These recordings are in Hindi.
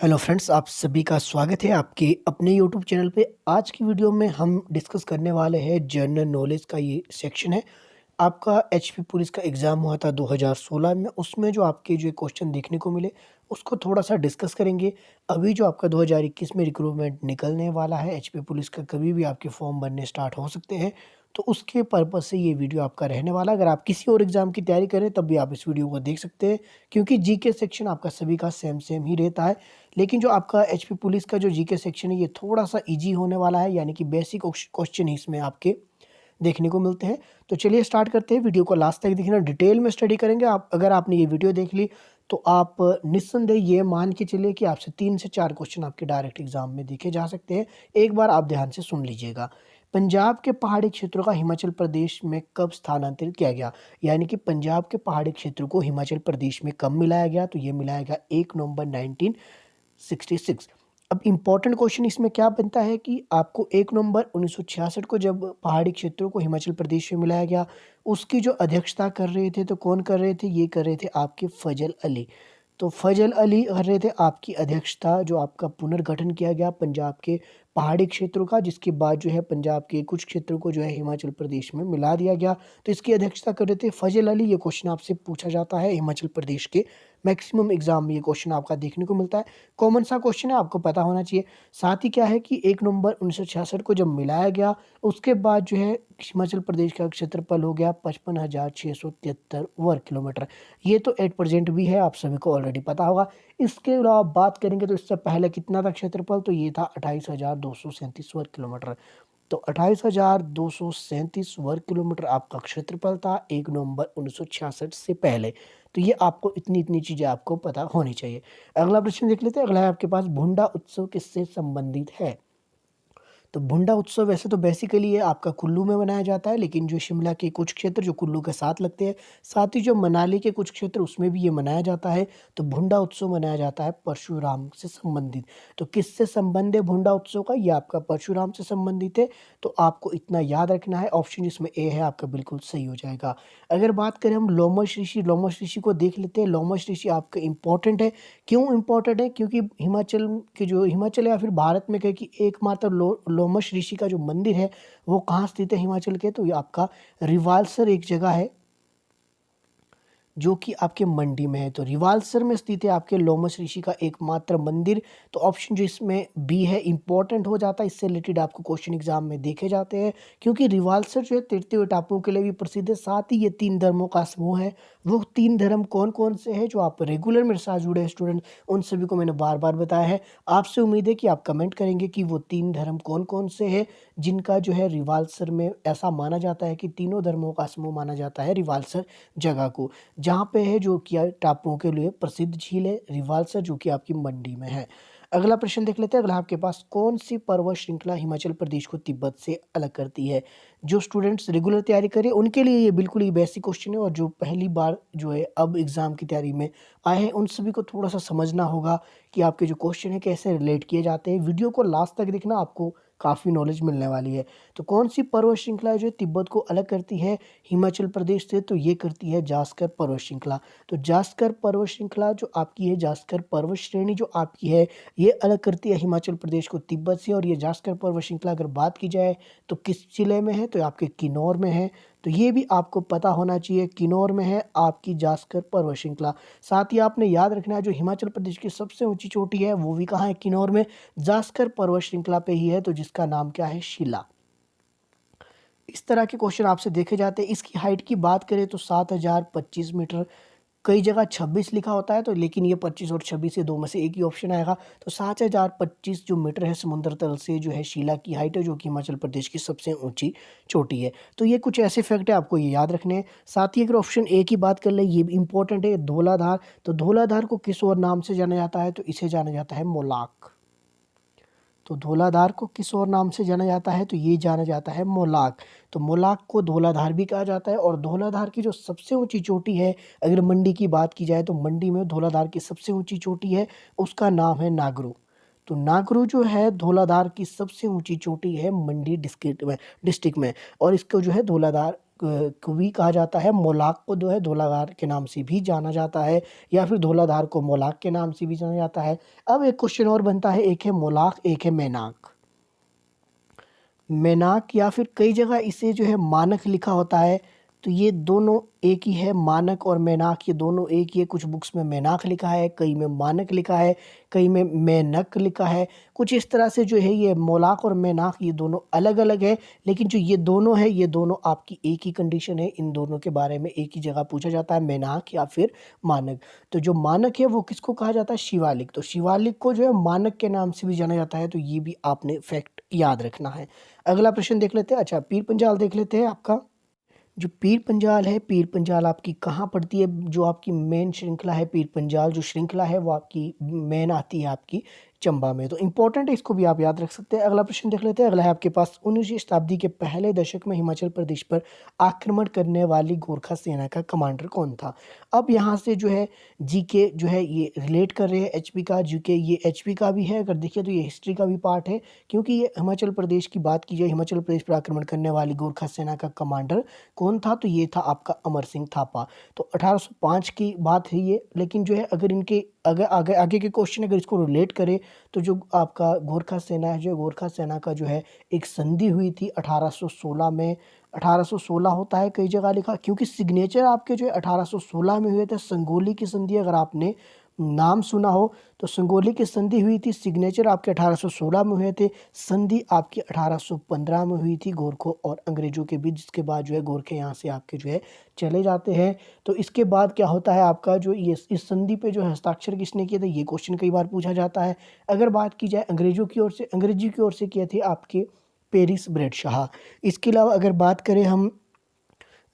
हेलो फ्रेंड्स, आप सभी का स्वागत है आपके अपने यूट्यूब चैनल पे। आज की वीडियो में हम डिस्कस करने वाले हैं जनरल नॉलेज का ये सेक्शन है। आपका एचपी पुलिस का एग्ज़ाम हुआ था 2016 में, उसमें जो आपके जो क्वेश्चन देखने को मिले उसको थोड़ा-सा डिस्कस करेंगे। अभी जो आपका 2021 में रिक्रूटमेंट निकलने वाला है एचपी पुलिस का, कभी भी आपके फॉर्म बनने स्टार्ट हो सकते हैं, तो उसके पर्पज़ से ये वीडियो आपका रहने वाला है। अगर आप किसी और एग्ज़ाम की तैयारी करें तब भी आप इस वीडियो को देख सकते हैं, क्योंकि जीके सेक्शन आपका सभी का सेम ही रहता है। लेकिन जो आपका एचपी पुलिस का जो जीके सेक्शन है ये थोड़ा-सा ईज़ी होने वाला है, यानी कि बेसिक क्वेश्चन ही इसमें आपके देखने को मिलते हैं। तो चलिए स्टार्ट करते हैं, वीडियो को लास्ट तक देखना, डिटेल में स्टडी करेंगे। आप अगर आपने ये वीडियो देख ली तो आप निस्संदेह ये मान के चलिए कि आपसे 3 से 4 क्वेश्चन आपके डायरेक्ट एग्ज़ाम में देखे जा सकते हैं। एक बार आप ध्यान से सुन लीजिएगा। पंजाब के पहाड़ी क्षेत्रों का हिमाचल प्रदेश में कब स्थानांतरित किया गया? यानी कि पंजाब के पहाड़ी क्षेत्र को हिमाचल प्रदेश में कब मिलाया गया? तो ये मिलाया गया 1 नवंबर 1966। अब इम्पोर्टेंट क्वेश्चन इसमें क्या बनता है कि आपको 1 नवंबर 1966 को जब पहाड़ी क्षेत्रों को हिमाचल प्रदेश में मिलाया गया, उसकी जो अध्यक्षता कर रहे थे तो कौन कर रहे थे? ये कर रहे थे आपके फजल अली। तो फजल अली कर रहे थे आपकी अध्यक्षता, जो आपका पुनर्गठन किया गया पंजाब के पहाड़ी क्षेत्रों का, जिसके बाद जो है पंजाब के कुछ क्षेत्रों को जो है हिमाचल प्रदेश में मिला दिया गया। तो इसकी अध्यक्षता कर रहे थे फजल अली। ये क्वेश्चन आपसे पूछा जाता है हिमाचल प्रदेश के मैक्सिमम एग्जाम में, ये क्वेश्चन आपका देखने को मिलता है। कॉमन सा क्वेश्चन है, आपको पता होना चाहिए। साथ ही क्या है कि 1 नवंबर 1966 को जब मिलाया गया, उसके बाद जो है हिमाचल प्रदेश का क्षेत्रफल हो गया 55,673 वर्ग किलोमीटर। ये तो एट प्रेजेंट भी है, आप सभी को ऑलरेडी पता होगा। इसके अलावा बात करेंगे तो इससे पहले कितना था क्षेत्रफल? तो ये था 28,237 वर्ग किलोमीटर। तो 28,237 वर्ग किलोमीटर आपका क्षेत्रफल था 1 नवंबर 1966 से पहले। तो ये आपको इतनी चीज़ें आपको पता होनी चाहिए। अगला प्रश्न देख लेते हैं। अगला है आपके पास, भुंडा उत्सव किससे संबंधित है? तो भुंडा उत्सव वैसे तो बेसिकली ये आपका कुल्लू में मनाया जाता है, लेकिन जो शिमला के कुछ क्षेत्र जो कुल्लू के साथ लगते हैं, साथ ही जो मनाली के कुछ क्षेत्र उसमें भी ये मनाया जाता है। तो भुंडा उत्सव मनाया जाता है परशुराम से संबंधित। तो किससे संबंध है भुंडा उत्सव का? ये आपका परशुराम से संबंधित है। तो आपको इतना याद रखना है, ऑप्शन जिसमें ए है आपका बिल्कुल सही हो जाएगा। अगर बात करें हम लोमश ऋषि, लोमश ऋषि को देख लेते हैं। लोमश ऋषि आपका इंपॉर्टेंट है। क्यों इम्पोर्टेंट है? क्योंकि हिमाचल के जो हिमाचल या फिर भारत में कहे कि एकमात्र लोमश ऋषि का जो मंदिर है वो कहाँ स्थित है हिमाचल के? तो ये आपका रिवाल्सर एक जगह है जो कि आपके मंडी में है। तो रिवाल्सर में स्थित है आपके लोमश ऋषि का एकमात्र मंदिर। तो ऑप्शन जो इसमें बी है इंपॉर्टेंट हो जाता है। इससे रिलेटेड आपको क्वेश्चन एग्जाम में देखे जाते हैं, क्योंकि रिवाल्सर जो है तैरते हुए टापुओं के लिए भी प्रसिद्ध है। साथ ही ये 3 धर्मों का समूह है। वो 3 धर्म कौन-कौन से हैं? जो आप रेगुलर मेरे साथ जुड़े हैं स्टूडेंट, उन सभी को मैंने बार-बार बताया है। आपसे उम्मीद है कि आप कमेंट करेंगे कि वो 3 धर्म कौन-कौन से हैं, जिनका जो है रिवाल्सर में ऐसा माना जाता है कि तीनों धर्मों का समूह माना जाता है रिवाल्सर जगह को। जहाँ पे है जो कि टापुओं के लिए प्रसिद्ध झील है रिवाल्सर, जो कि आपकी मंडी में है। अगला प्रश्न देख लेते हैं। अगला आपके पास, कौन सी पर्वत श्रृंखला हिमाचल प्रदेश को तिब्बत से अलग करती है? जो स्टूडेंट्स रेगुलर तैयारी करें उनके लिए ये बिल्कुल ही बेसिक क्वेश्चन है, और जो पहली बार जो है अब एग्जाम की तैयारी में आए हैं उन सभी को थोड़ा सा समझना होगा कि आपके जो क्वेश्चन है कैसे रिलेट किए जाते हैं। वीडियो को लास्ट तक देखना, आपको काफ़ी नॉलेज मिलने वाली है। तो कौन सी पर्वत श्रृंखला है जो तिब्बत को अलग करती है हिमाचल प्रदेश से? तो ये करती है जास्कर पर्वत श्रृंखला। तो जास्कर पर्वत श्रृंखला जो आपकी है, जास्कर पर्वत श्रेणी जो आपकी है, ये अलग करती है हिमाचल प्रदेश को तिब्बत से। और ये जास्कर पर्वत श्रृंखला अगर बात की जाए तो किस जिले में है? तो आपके किन्नौर में है। तो ये भी आपको पता होना चाहिए, किन्नौर में है आपकी जास्कर पर्वत श्रृंखला। साथ ही आपने याद रखना है जो हिमाचल प्रदेश की सबसे ऊंची चोटी है वो भी कहाँ है? किन्नौर में, जास्कर पर्वत श्रृंखला पे ही है, तो जिसका नाम क्या है? शिला। इस तरह के क्वेश्चन आपसे देखे जाते हैं। इसकी हाइट की बात करें तो 7,025 मीटर, कई जगह 26 लिखा होता है, तो लेकिन ये 25 और 26 ये 2 में से एक ही ऑप्शन आएगा। तो 7,025 जो मीटर है समुद्र तल से जो है शिला की हाइट है, जो कि हिमाचल प्रदेश की सबसे ऊंची चोटी है। तो ये कुछ ऐसे फैक्ट है, आपको ये याद रखने हैं। साथ ही अगर ऑप्शन ए की बात कर ले, ये भी इंपॉर्टेंट है, धौलाधार। तो धौलाधार को किस और नाम से जाना जाता है? तो इसे जाना जाता है मोलाक। तो धौलाधार को किस और नाम से जाना जाता है? तो ये जाना जाता है मोलाक। तो मोलाक को धौलाधार भी कहा जाता है। और धौलाधार की जो सबसे ऊंची चोटी है, अगर मंडी की बात की जाए तो मंडी में धौलाधार की सबसे ऊंची चोटी है, उसका नाम है नागरू। तो नागरू जो है धौलाधार की सबसे ऊंची चोटी है मंडी डिस्ट्रिक्ट में और इसको जो है धौलाधार को भी कहा जाता है। मोलाक को जो है धौलाधार के नाम से भी जाना जाता है, या फिर धौलाधार को मोलाक के नाम से भी जाना जाता है। अब एक क्वेश्चन और बनता है, एक है मोलाक, एक है मैनाक। मैनाक या फिर कई जगह इसे जो है मानक लिखा होता है, तो ये दोनों एक ही है। मानक और मैनाक ये दोनों एक ही है। कुछ बुक्स में मैनाक लिखा है, कई में मानक लिखा है, कई में मैनक लिखा है। कुछ इस तरह से जो है ये मोलाक और मैनाक ये दोनों अलग अलग है, लेकिन जो ये दोनों है ये दोनों आपकी एक ही कंडीशन है। इन दोनों के बारे में एक ही जगह पूछा जाता है, मैनाक या फिर मानक। तो जो मानक है वो किसको कहा जाता है? शिवालिक। तो शिवालिक को जो है मानक के नाम से भी जाना जाता है, तो ये भी आपने फैक्ट याद रखना है। अगला प्रश्न देख लेते हैं। अच्छा, पीर पंजाल देख लेते हैं। आपका जो पीर पंजाल है, पीर पंजाल आपकी कहाँ पड़ती है? जो आपकी मेन श्रृंखला है पीर पंजाल जो श्रृंखला है वो आपकी मेन आती है आपकी चंबा में। तो इंपॉर्टेंट है, इसको भी आप याद रख सकते हैं। अगला प्रश्न देख लेते हैं। अगला है आपके पास 19वीं शताब्दी के पहले दशक में हिमाचल प्रदेश पर आक्रमण करने वाली गोरखा सेना का कमांडर कौन था? अब यहाँ से जो है जीके जो है ये रिलेट कर रहे हैं एचपी का। जीके ये एचपी का भी है, अगर देखिए तो ये हिस्ट्री का भी पार्ट है, क्योंकि ये हिमाचल प्रदेश की बात की जाए, हिमाचल प्रदेश पर आक्रमण करने वाली गोरखा सेना का कमांडर कौन था? तो ये था आपका अमर सिंह थापा। तो 1805 की बात है ये। लेकिन जो है अगर इनके अगर आगे आगे के क्वेश्चन अगर इसको रिलेट करें, तो जो आपका गोरखा सेना है, जो गोरखा सेना का जो है एक संधि हुई थी 1816 में। 1816 होता है कई जगह लिखा, क्योंकि सिग्नेचर आपके जो है 1816 में हुए थे। संगोली की संधि अगर आपने नाम सुना हो तो संगोली की संधि हुई थी, सिग्नेचर आपके 1816 में हुए थे। संधि आपकी 1815 में हुई थी गोरखों और अंग्रेजों के बीच, जिसके बाद जो है गोरखे यहाँ से आपके जो है चले जाते हैं। तो इसके बाद क्या होता है आपका जो ये इस संधि पे जो है हस्ताक्षर किसने किए थे, ये क्वेश्चन कई बार पूछा जाता है। अगर बात की जाए अंग्रेजों की ओर से, अंग्रेजी की ओर से किए थे आपके पेरिस ब्रेड शाह। इसके अलावा अगर बात करें हम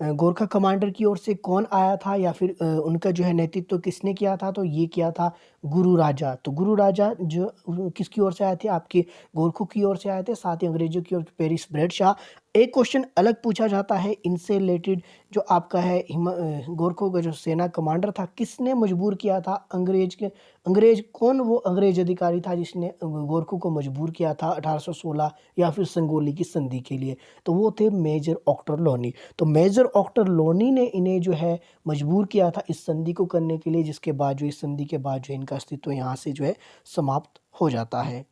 गोरखा कमांडर की ओर से कौन आया था, या फिर उनका जो है नेतृत्व किसने किया था, तो ये किया था गुरु राजा। तो गुरु राजा जो किसकी ओर से आए थे? आपके गोरखों की ओर से आए थे, साथ ही अंग्रेजों की ओर पेरिस ब्रेड शाह। एक क्वेश्चन अलग पूछा जाता है इनसे रिलेटेड, जो आपका है गोरखों का जो सेना कमांडर था, किसने मजबूर किया था अंग्रेज कौन वो अंग्रेज अधिकारी था जिसने गोरखों को मजबूर किया था 1816 या फिर संगोली की संधि के लिए? तो वो थे मेजर ऑक्टर लोनी। तो मेजर ऑक्टर लोनी ने इन्हें जो है मजबूर किया था इस संधि को करने के लिए, जिसके बाद जो इस संधि के बाद जो इनका अस्तित्व यहाँ से जो है समाप्त हो जाता है।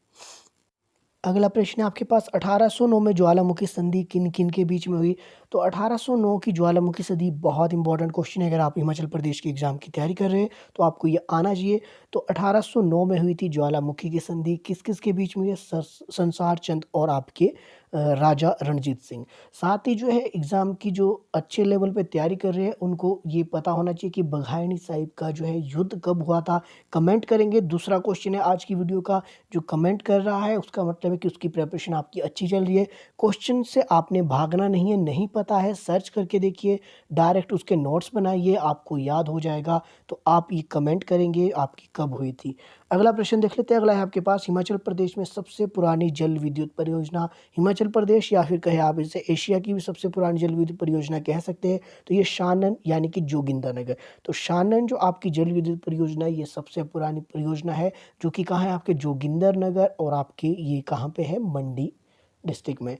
अगला प्रश्न है आपके पास 1809 में ज्वालामुखी संधि किन किन के बीच में हुई? तो 1809 की ज्वालामुखी संधि बहुत इंपॉर्टेंट क्वेश्चन है। अगर आप हिमाचल प्रदेश के एग्जाम की तैयारी कर रहे हैं तो आपको ये आना चाहिए। तो 1809 में हुई थी ज्वालामुखी की संधि। किस किस के बीच में हुई? संसार चंद और आपके राजा रणजीत सिंह। साथ ही जो है एग्ज़ाम की जो अच्छे लेवल पे तैयारी कर रहे हैं उनको ये पता होना चाहिए कि बघायनी साहिब का जो है युद्ध कब हुआ था। कमेंट करेंगे। दूसरा क्वेश्चन है आज की वीडियो का, जो कमेंट कर रहा है उसका मतलब है कि उसकी प्रिपरेशन आपकी अच्छी चल रही है। क्वेश्चन से आपने भागना नहीं है, नहीं पता है सर्च करके देखिए, डायरेक्ट उसके नोट्स बनाइए, आपको याद हो जाएगा। तो आप ये कमेंट करेंगे आपकी कब हुई थी। अगला प्रश्न देख लेते हैं। अगला है आपके पास हिमाचल प्रदेश में सबसे पुरानी जल विद्युत परियोजना। हिमाचल प्रदेश या फिर कहे आप इसे एशिया की भी सबसे पुरानी जल विद्युत परियोजना कह सकते हैं, तो ये शानन यानी कि जोगिंदरनगर। तो शानन जो आपकी जल विद्युत परियोजना है ये सबसे पुरानी परियोजना है, जो कि कहाँ है? आपके जोगिंदरनगर, और आपके ये कहाँ पे है? मंडी डिस्ट्रिक्ट में।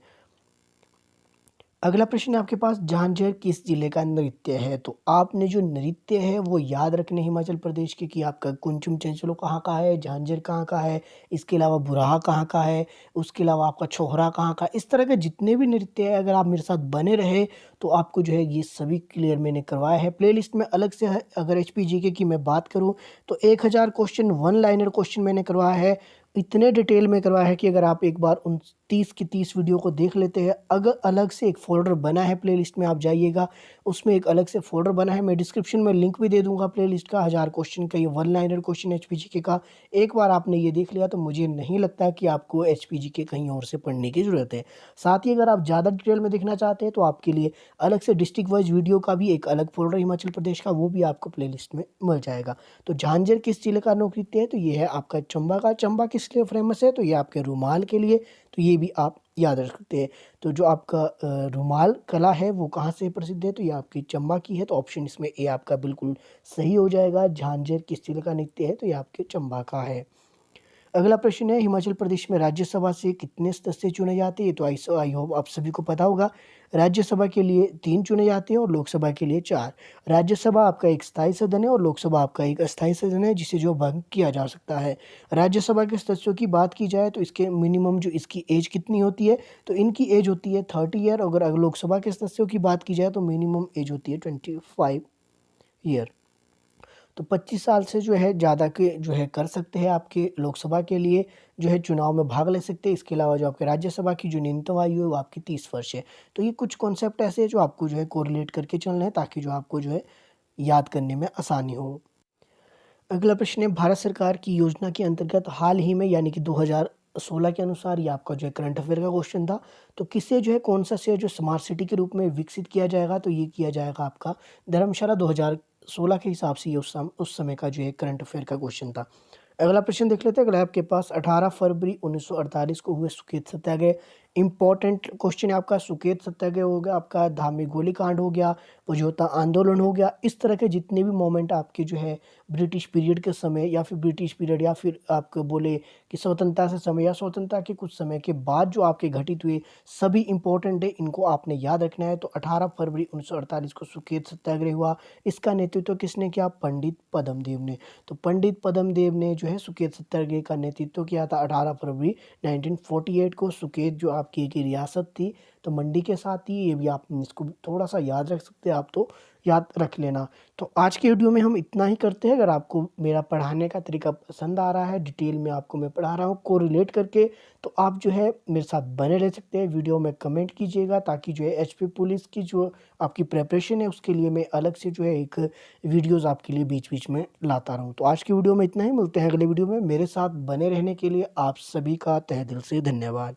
अगला प्रश्न है आपके पास झांझर किस जिले का नृत्य है? तो आपने जो नृत्य है वो याद रखने हिमाचल प्रदेश के, कि आपका कुंचुम चंचलो कहाँ का है, झांझर कहाँ का है, इसके अलावा बुराहा कहाँ का है, उसके अलावा आपका छोहरा कहाँ का है। इस तरह के जितने भी नृत्य है अगर आप मेरे साथ बने रहे तो आपको जो है ये सभी क्लियर मैंने करवाया है। प्लेलिस्ट में अलग से है। अगर एचपीजीके की मैं बात करूँ तो 1000 क्वेश्चन वन लाइनर क्वेश्चन मैंने करवाया है, इतने डिटेल में करवाया है कि अगर आप एक बार उन 30 की 30 वीडियो को देख लेते हैं। अगर अलग से एक फ़ोल्डर बना है प्लेलिस्ट में, आप जाइएगा उसमें एक अलग से फ़ोल्डर बना है, मैं डिस्क्रिप्शन में लिंक भी दे दूंगा प्लेलिस्ट का। 1000 क्वेश्चन का ये वन लाइनर क्वेश्चन एचपीजीके का। एक बार आपने ये देख लिया तो मुझे नहीं लगता कि आपको एचपीजीके कहीं और से पढ़ने की ज़रूरत है। साथ ही अगर आप ज़्यादा डिटेल में देखना चाहते हैं तो आपके लिए अलग से डिस्ट्रिक्ट वाइज वीडियो का भी एक अलग फोल्डर हिमाचल प्रदेश का, वो भी आपको प्लेलिस्ट में मिल जाएगा। तो झांझर किस जिले का नृत्य है? तो ये है आपका चंबा का। चंबा किस लिए फेमस है? तो ये आपके रुमाल के लिए। तो ये भी आप याद रख सकते हैं। तो जो आपका रुमाल कला है वो कहाँ से प्रसिद्ध है? तो ये आपकी चंबा की है। तो ऑप्शन इसमें ए आपका बिल्कुल सही हो जाएगा। झांझर किस जिले का नृत्य है? तो ये आपके चंबा का है। अगला प्रश्न है, हिमाचल प्रदेश में राज्यसभा से कितने सदस्य चुने जाते हैं? तो आई होप आप सभी को पता होगा। राज्यसभा के लिए 3 चुने जाते हैं और लोकसभा के लिए 4। राज्यसभा आपका एक स्थायी सदन है और लोकसभा आपका एक अस्थायी सदन है, जिसे जो भंग किया जा सकता है। राज्यसभा के सदस्यों की बात की जाए तो इसके मिनिमम जो इसकी एज कितनी होती है, तो इनकी एज होती है 30 ईयर। अगर लोकसभा के सदस्यों की बात की जाए तो मिनिमम एज होती है 25 ईयर। तो 25 साल से जो है ज़्यादा के जो है कर सकते हैं आपके लोकसभा के लिए जो है चुनाव में भाग ले सकते हैं। इसके अलावा जो आपके राज्यसभा की जो न्यूनतम आयु है वो आपकी 30 वर्ष है। तो ये कुछ कॉन्सेप्ट ऐसे हैं जो आपको जो है कोरिलेट करके चलना है, ताकि जो आपको जो है याद करने में आसानी हो। अगला प्रश्न है, भारत सरकार की योजना के अंतर्गत हाल ही में यानी कि 2016 के अनुसार, ये आपका जो है करंट अफेयर का क्वेश्चन था, तो किसे जो है कौन सा शहर जो स्मार्ट सिटी के रूप में विकसित किया जाएगा? तो ये किया जाएगा आपका धर्मशाला। 2016 के हिसाब से ये उस समय का जो है करंट अफेयर का क्वेश्चन था। अगला प्रश्न देख लेते हैं। अगला आपके पास 18 फरवरी 1948 को हुए सुकेत सत्याग्रह। इंपॉर्टेंट क्वेश्चन है आपका। सुकेत सत्याग्रह हो गया, आपका धामी गोलीकांड हो गया, समझौता आंदोलन हो गया। इस तरह के जितने भी मोमेंट आपके जो है ब्रिटिश पीरियड के समय या फिर ब्रिटिश पीरियड या फिर आपको बोले कि स्वतंत्रता से समय या स्वतंत्रता के कुछ समय के बाद जो आपके घटित हुए, सभी इंपॉर्टेंट है, इनको आपने याद रखना है। तो 18 फरवरी 1948 को सुकेत सत्याग्रह हुआ। इसका नेतृत्व किसने किया? पंडित पद्मदेव ने। तो पंडित पद्मदेव ने जो है सुकेत सत्याग्रह का नेतृत्व किया था 18 फरवरी 1948 को। सुकेत जो आपकी एक रियासत थी, तो मंडी के साथ ही, ये भी आप इसको थोड़ा सा याद रख सकते हैं, आप तो याद रख लेना। तो आज के वीडियो में हम इतना ही करते हैं। अगर आपको मेरा पढ़ाने का तरीका पसंद आ रहा है, डिटेल में आपको मैं पढ़ा रहा हूँ को रिलेट करके, तो आप जो है मेरे साथ बने रह सकते हैं। वीडियो में कमेंट कीजिएगा, ताकि जो है एचपी पुलिस की जो आपकी प्रिपरेशन है उसके लिए मैं अलग से जो है एक वीडियोज़ आपके लिए बीच बीच में लाता रहूँ। तो आज की वीडियो में इतना ही। मिलते हैं अगले वीडियो में। मेरे साथ बने रहने के लिए आप सभी का तहे दिल से धन्यवाद।